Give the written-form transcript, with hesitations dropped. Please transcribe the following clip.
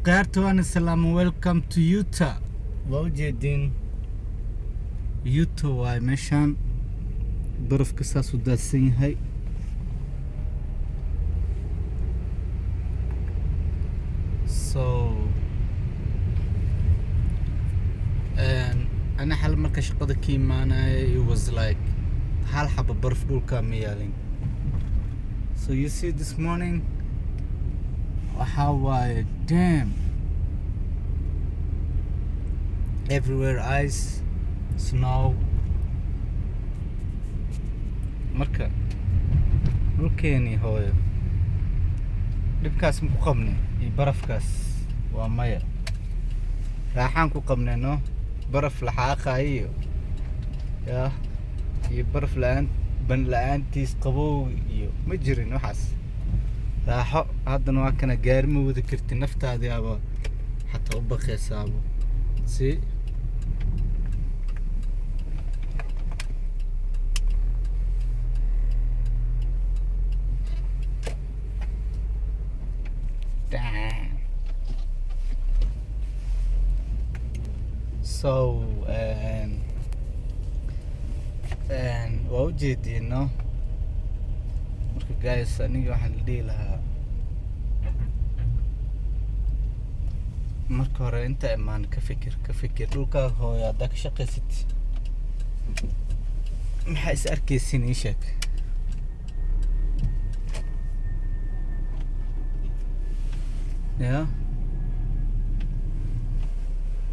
Qaartoon salaam welcome to Utah. Waa ujeedin Utah waa meeshaan barafka saas u daadsan yahay. So أنا حال marka shaqada ka imaanay it was like hal xabo baraf dhulka ma yaalin. So you see this morning how damn everywhere ice snow marka dhulkeeni hooyo dhibkaas ma ku qabnay iyo barafkaas waa maya raaxaan ku qabnayno baraf la xaaqayo iyo baraf ban la'aantiis qabow iyo ma jirin waxaas raaxo haddana waa kana gaari ma wada karti naftaadii aba xataa u baqaysaabo si so waa ujeediino marka guys aniga waxaan la dhihi lahaa marka hore inta imaan ka fikir dhulkaa hooyo haddaa ka shaqaysid maxaa is arkaysin ii sheeg yeah